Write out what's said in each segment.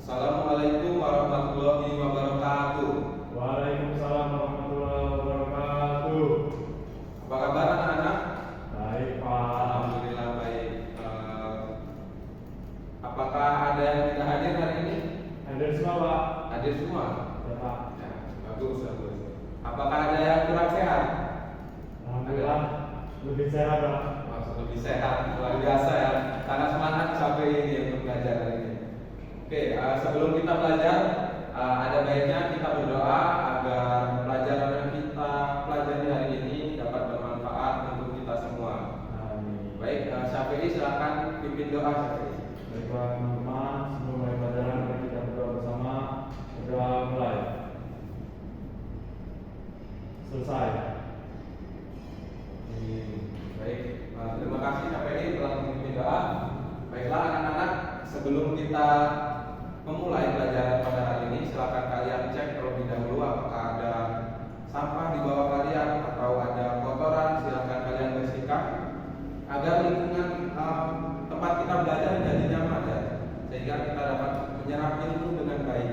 Assalamualaikum warahmatullahi wabarakatuh. Waalaikumsalam warahmatullahi wabarakatuh. Apa kabar anak-anak? Baik, Pak. Alhamdulillah baik. Apakah ada yang tidak hadir hari ini? Hadir semua, Pak. Hadir semua? Ya, Pak. Ya, bagus, bagus. Apakah ada yang kurang sehat? Alhamdulillah lebih sehat, Pak. Lebih sehat, luar biasa ya. Sangat semangat sampai ini untuk belajar hari ini. Oke, sebelum kita belajar, ada baiknya kita berdoa agar pelajaran yang kita pelajari hari ini dapat bermanfaat untuk kita semua. Amin. Baik, Syafi'i silakan pimpin doa Syafi'i. Baiklah teman-teman, sebelum mulai pelajaran mari kita berdoa bersama. Berdoa mulai. Selesai. Baik, terima kasih Syafi'i telah memimpin doa. Baiklah anak-anak, sebelum kita memulai pelajaran pada hari ini, silakan kalian cek terlebih dahulu apakah ada sampah di bawah kalian atau ada kotoran. Silakan kalian bersihkan agar lingkungan tempat kita belajar menjadi nyaman ya, sehingga kita dapat menyerap ilmu dengan baik.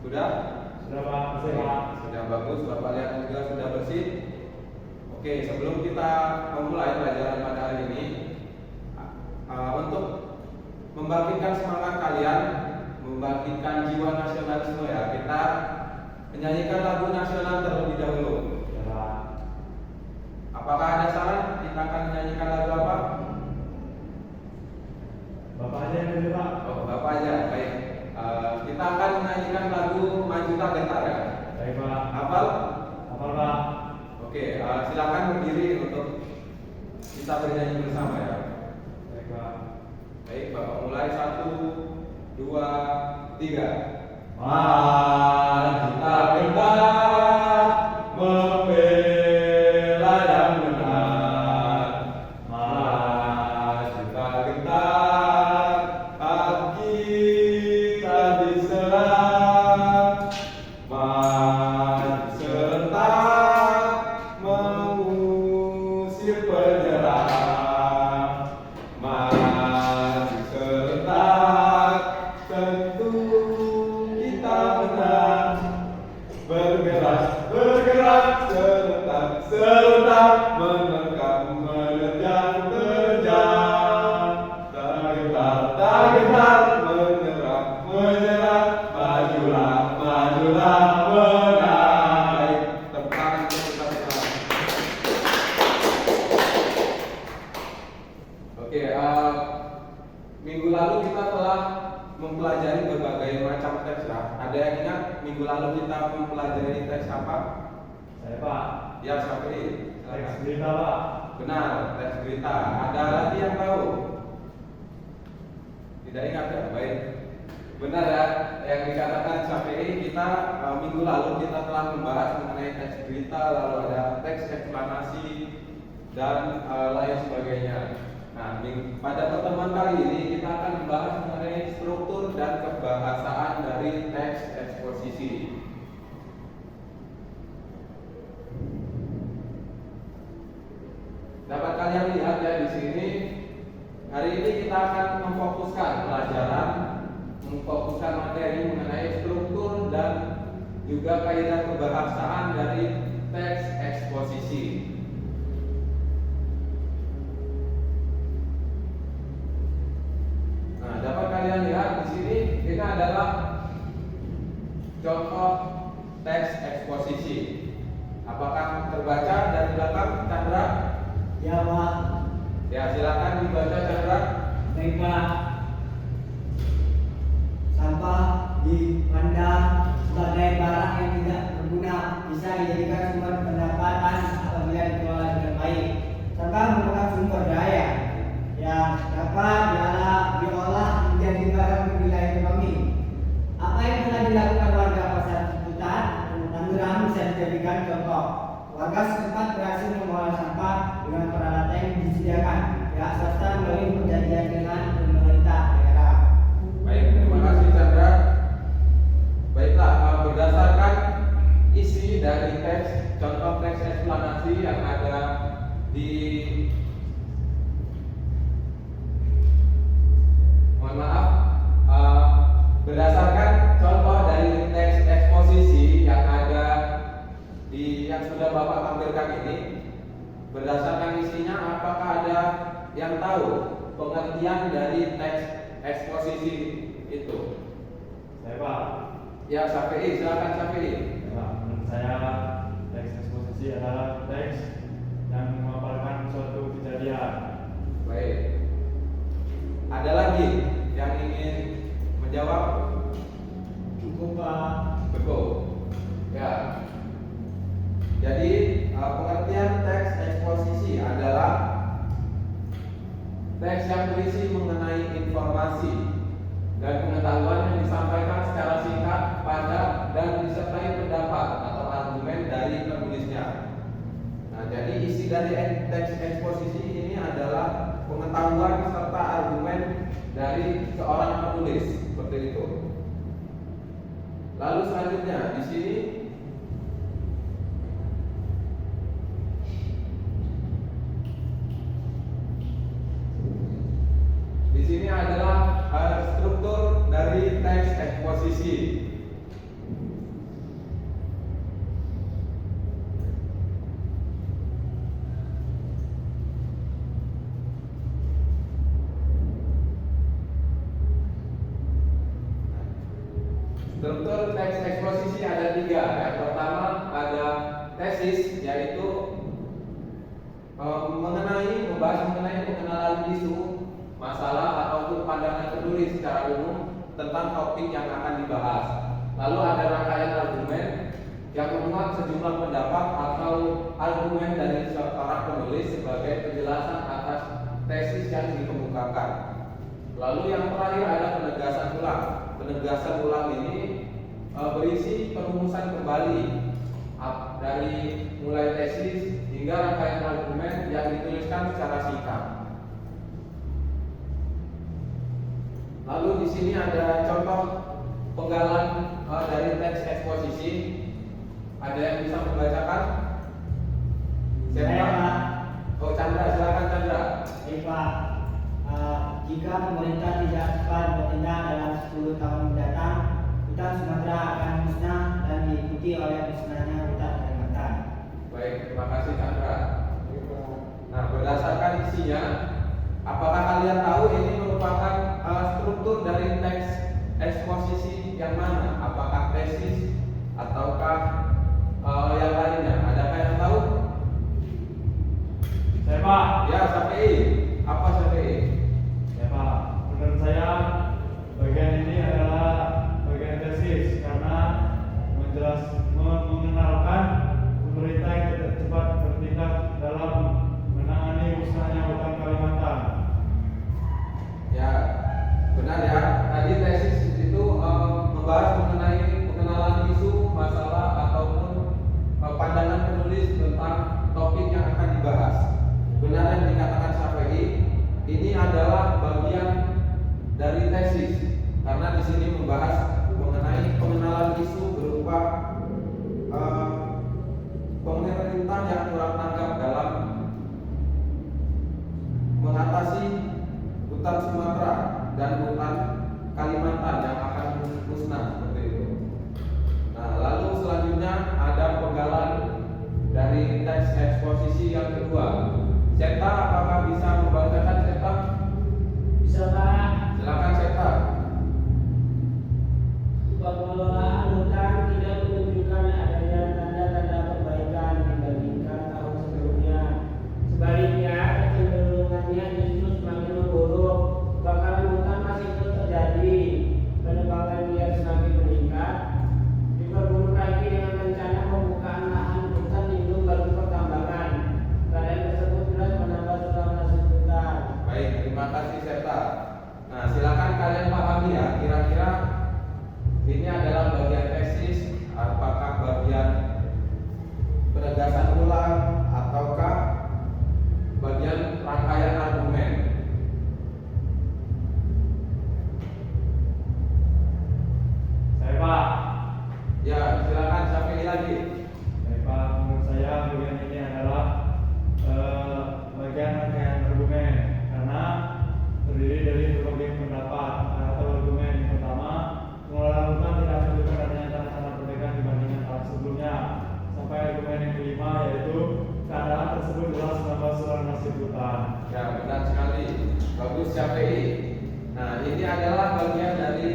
Sudah? Sudah, Pak. Bersih, Pak. Sudah bagus, Bapak lihat juga sudah bersih. Oke, sebelum kita memulai pelajaran pada hari ini, untuk membangkitkan semangat kalian, membangkitkan jiwa nasionalisme ya, kita menyanyikan lagu nasional terlebih dahulu. Ya. Apakah ada saran kita akan menyanyikan lagu apa? Bapak aja yang dulu, Pak. Oh, Bapak aja, baik. Kita akan menyanyikan lagu Maju Tak Gentar ya. Baik, Pak. Hafal? Hafal, Pak. Oke, silakan berdiri untuk kita bernyanyi bersama ya. Baik, Pak. Baik, Bapak mulai 1, 2, 3. Maju tak gentar membela yang benar. Maju tak gentar hati kita diserang. Maju serentak mengusir penyerang. Maju serentak tentu kita menang. Bergerak, bergerak serentak, serentak menerkam, menerjang, terjang. Tak gentar, tak gentar, menyerah, menyerah. Majulah, majulah, menang. Tepuk tangan untuk kita bersama. Oke, minggu lalu kita telah mempelajari berbagai macam teks ya. Ada yang ingat minggu lalu kita mempelajari teks apa? Saya, Pak. Ya, Syafi'i. Teks Silakan. berita, Pak. Benar, teks berita. Ada lagi yang tahu? Tidak ingat ya? Baik. Benar ya, yang dikatakan Syafi'i, kita minggu lalu kita telah membahas mengenai teks berita, lalu ada teks eksplanasi dan lain sebagainya. Nah, pada pertemuan kali ini kita akan membahas mengenai struktur dan kebahasaan dari teks eksposisi. Dapat kalian lihat ya di sini. Hari ini kita akan memfokuskan pelajaran, memfokuskan materi mengenai struktur dan juga kaidah kebahasaan dari teks eksposisi. Nah, dapat kalian lihat di sini ini adalah contoh teks eksposisi. Apakah terbaca dari belakang, Chandra? Ya, Pak. Ya, silakan dibaca, Chandra. Baik, Pak. Sampah dipandang sebagai barang yang tidak berguna, bisa dijadikan sumber pendapatan apabila dikelola dengan baik. Sampah merupakan sumber daya yang dapat diolah menjadi barang bernilai ekonomi. Apa yang telah dilakukan warga Pasar Ciputat, Tangerang bisa dijadikan contoh. Warga setempat berhasil mengolah sampah dengan peralatan yang disediakan pihak swasta melalui perjanjian dengan pemerintah daerah. Baik, terima kasih Chandra. Baiklah, berdasarkan isi dari teks, contoh teks eksplanasi yang ada di mohon maaf, berdasarkan yang tahu pengertian dari teks eksposisi itu? Saya Pak. Ya, Syafi'i, silakan Syafi'i. Ya, Pak. Menurut saya teks eksposisi adalah teks yang memaparkan suatu kejadian. Baik. Ada lagi yang ingin menjawab? Cukup Pak. Cukup. Ya. Jadi pengertian teks eksposisi adalah teks yang berisi mengenai informasi dan pengetahuan yang disampaikan secara singkat, padat, dan disertai pendapat atau argumen dari penulisnya. Nah, jadi isi dari teks eksposisi ini adalah pengetahuan serta argumen dari seorang penulis, seperti itu. Lalu selanjutnya di sini adalah struktur dari teks eksposisi. Struktur teks eksposisi ada 3. Yang pertama ada tesis, yaitu membahas mengenai pengenalan isu, masalah ataupun pandangan penulis secara umum tentang topik yang akan dibahas. Lalu ada rangkaian argumen yang memuat sejumlah pendapat atau argumen dari seorang penulis sebagai penjelasan atas tesis yang dikemukakan. Lalu yang terakhir ada penegasan ulang. Penegasan ulang ini berisi perumusan kembali dari mulai tesis hingga rangkaian argumen yang dituliskan secara singkat. Lalu di sini ada contoh penggalan dari teks eksposisi. Ada yang bisa membacakan? Saya Pak. Oh, Chandra, silakan Chandra. Pak, jika pemerintah tidak cepat bertindak dalam 10 tahun mendatang, hutan Sumatera akan musnah dan diikuti oleh musnahnya hutan Kalimantan. Baik, terima kasih Chandra. Nah, berdasarkan isinya, apakah kalian tahu ini merupakan struktur dari teks eksposisi yang mana? Apakah tesis ataukah yang lainnya? Adakah yang tahu? Saya Pak. Ya, Syafi'i. Apa Syafi'i? Ya Pak. Menurut saya bagian ini adalah bagian tesis karena mengenalkan pemerintah yang tidak cepat bertindak dalam menangani musnahnya hutan Kalimantan. Ya, benar ya. Tadi tesis itu membahas mengenai pengenalan isu, masalah ataupun pandangan penulis tentang topik yang akan dibahas. Benar yang dikatakan Syafi'i, ini adalah bagian dari tesis karena di sini membahas mengenai pengenalan isu berupa pemerintah yang kurang tanggap dalam mengatasi hutan Sumatera dan hutan Kalimantan yang akan musnah, seperti itu. Nah, lalu selanjutnya ada penggalan dari teks eksposisi yang kedua. Seta, apakah bisa membacakan Seta? Bisa Pak. Silakan Seta. Pengelolaan hutan tidak menunjukkan adanya tanda-tanda perbaikan dibandingkan tahun sebelumnya. Sebaliknya, kecenderungannya justru semakin memburuk. Kebakaran hutan masih terus terjadi, penebangan liar semakin meningkat. Diperburuk lagi dengan rencana pembukaan lahan hutan lindung bagi pertambangan. Keadaan tersebut jelas menambah suram nasib hutan. Baik, terima kasih Seta. Nah, silakan kalian pahami ya, kira-kira ini adalah bagian tesis, apakah bagian penegasan ulang ataukah bagian rangkaian argumen? Saya Pak. Ya, silakan Syafi'i lagi. Baik Pak, menurut saya bagian ini adalah bagian rangkaian argumen karena terdiri dari berbagai pendapat atau argumen. Yang pertama, pengelolaan hutan tidak menunjukkan Syafi'i. Nah, ini adalah bagian dari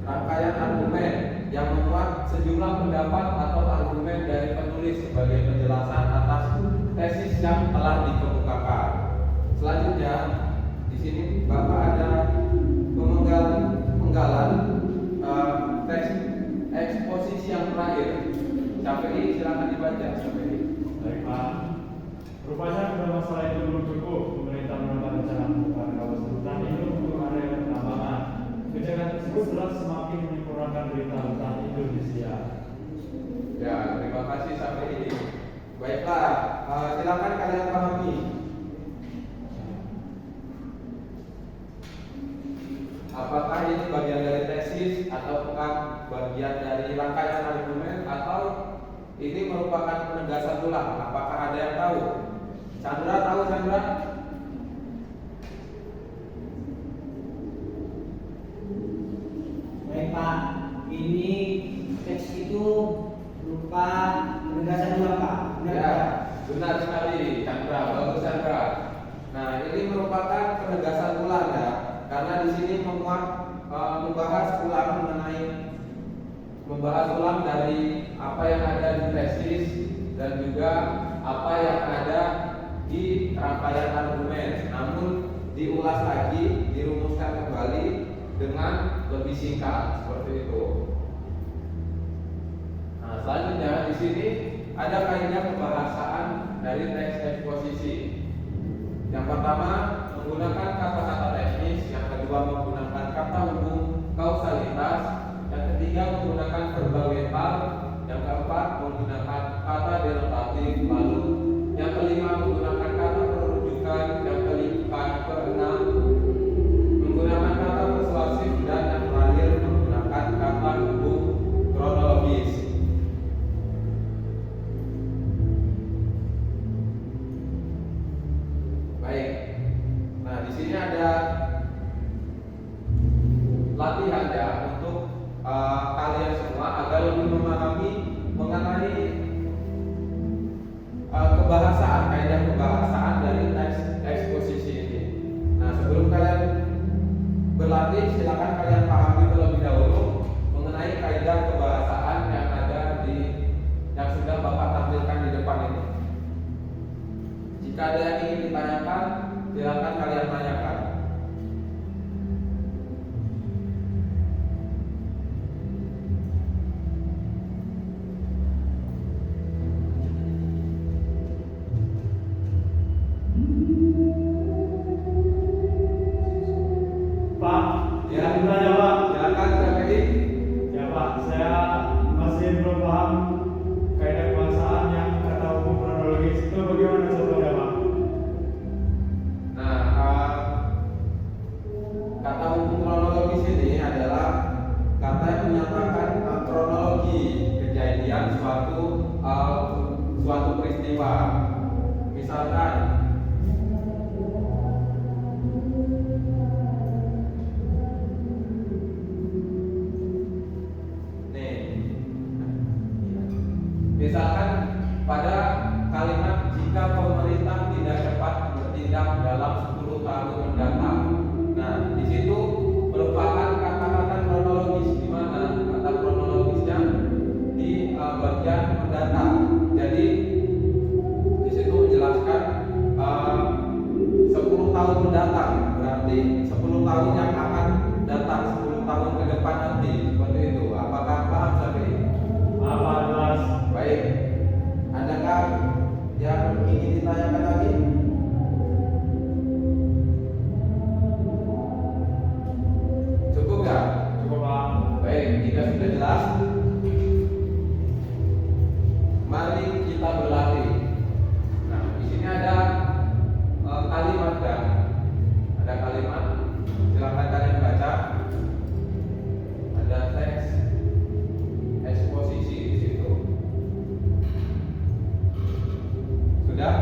rangkaian argumen yang memuat sejumlah pendapat atau argumen dari penulis sebagai penjelasan atas tesis yang telah dikemukakan. Selanjutnya, di sini Bapak ada penggalan teks eksposisi yang terakhir. Syafi'i, silakan dibaca Syafi'i. Baik Pak. Rupanya pada masalah itu belum cukup pemerintah menambah rencana pembukaan kawasan hutan itu untuk area penambangan. Kebijakan tersebut telah semakin menyempurnakan berita hutan Indonesia. Ya, terima kasih Syafi'i. Baiklah, silakan kalian pahami. Apakah ini bagian dari tesis ataukah bagian dari rangkaian argumen atau ini merupakan penegasan ulang? Apakah ada yang tahu? Chandra tahu, Chandra? Baik Pak, ini teks itu berupa penegasan ulang Pak. Benar, Ya, Pak? benar sekali Chandra, bagus Chandra. Nah, ini merupakan penegasan ulang ya, karena di sini memuat membahas ulang dari apa yang ada di tesis dan juga apa yang ada di rangkaian argumen, namun diulas lagi, dirumuskan kembali dengan lebih singkat seperti itu. Nah, selanjutnya di sini ada kaidah pembahasan dari teks eksposisi. Yang pertama menggunakan kata-kata teknis, yang kedua menggunakan kata hubung kausalitas, yang ketiga menggunakan verbal mental, yang keempat menggunakan kata denotatif, lalu yang kelima menggunakan kata perujukan, yang keenam menggunakan kata persuasif, dan yang terakhir menggunakan kata hubung kronologis. Baik. Nah, di sini ada latihan ya untuk kalian semua agar lebih memahami mengenai kebahasaan, kaidah kebahasaan dari teks eksposisi ini. Nah, sebelum kalian berlatih, silakan kalian pahami terlebih dahulu mengenai kaidah kebahasaan yang ada yang sudah Bapak tampilkan di depan ini. Jika ada yang ingin ditanyakan, silakan kalian tanyakan. Pak, Ya, saya bertanya Pak. silakan Syafi'i. Ya Pak, saya masih belum paham kaidah kebahasaan yang kata hukum kronologis itu bagaimana contohnya Pak? Nah, kata hukum kronologis ini adalah kata yang menyatakan kronologi kejadian suatu peristiwa. Misalkan misalkan pada kalimat jika pemerintah tidak cepat bertindak dalam 10 tahun mendatang. Nah, di situ merupakan kata-kata kronologis, di mana kata kronologisnya di bagian mendatang. Jadi di situ menjelaskan 10 tahun mendatang, berarti 10 tahun yang akan datang, 10 tahun ke depan nanti, seperti itu. Apakah paham sampai ini? Apa jelas? Baik, adakah yang ingin ditanyakan lagi? Cukup nggak? Cukup Pak. Baik, jika sudah jelas, mari kita berlatih. Nah, di sini ada kalimat kan? Ada kalimat, silakan kalian baca. Ada teks eksposisi di situ. Sudah?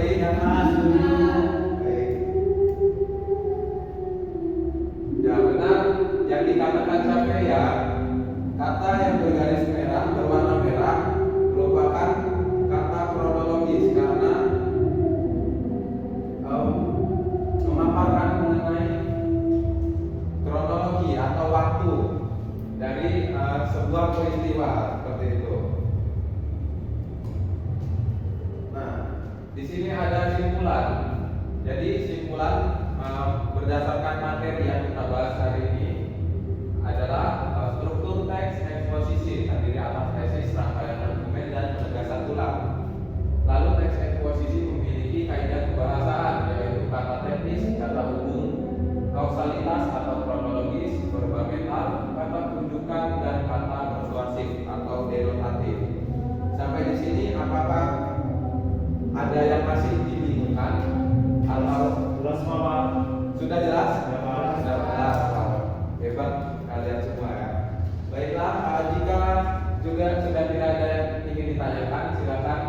Syafii? Jamaah setuju. Baik. Ya benar yang dikatakan Syafii ya, kata yang bergaris merah berwarna merah merupakan kata kronologis karena memaparkan mengenai kronologi atau waktu dari sebuah peristiwa seperti itu. Nah, di sini ada simpulan. Jadi simpulan berdasarkan materi yang kita bahas hari ini adalah struktur teks eksposisi terdiri atas tesis, rangkaian argumen, dan penegasan ulang. Lalu teks eksposisi memiliki kaidah kebahasaan yaitu kata teknis, kata umum, kausalitas atau kronologis, verba mental, kata rujukan, dan kata persuasif atau denotatif. Sampai di sini apakah ada yang masih dibingungkan atau Jelas Bapak? sudah jelas? Ya, Pak. Sudah jelas, Pak. Hebat kalian semua ya. Baiklah, jika juga sudah tidak ada yang ingin ditanyakan, silakan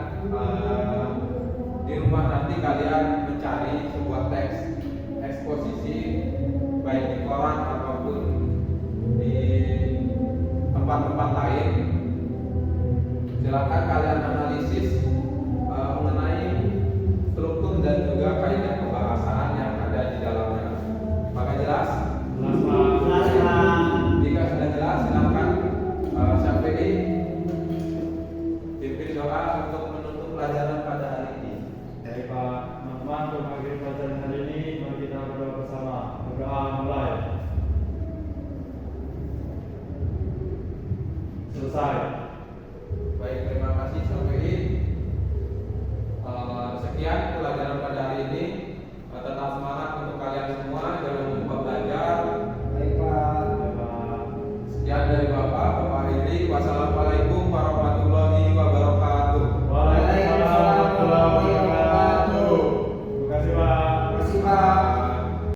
di rumah nanti kalian mencari sebuah teks eksposisi baik di koran ataupun di tempat-tempat lain. Silakan kalian analisis mengenai struktur dan juga kaidah kebahasaan yang ada di dalamnya. Maka jelas? Jelas Pak. Jelas, Pak. Jika sudah jelas, silakan Syafii pimpin doa untuk menutup pelajaran pada hari ini. Baik Pak, teman-teman untuk mengakhiri pelajaran hari ini, mari kita berdoa bersama. Berdoa mulai. Selesai. Baik, terima kasih Syafii. Sekian pelajaran pada hari ini. Tetap semangat untuk kalian semua, jangan lupa belajar. Baik, Pak. Baik, Pak. Sekian dari Bapak Hidri. Wassalamualaikum warahmatullahi wabarakatuh. Waalaikumsalam warahmatullahi wabarakatuh. Terima kasih Pak. Terima kasih, Pak.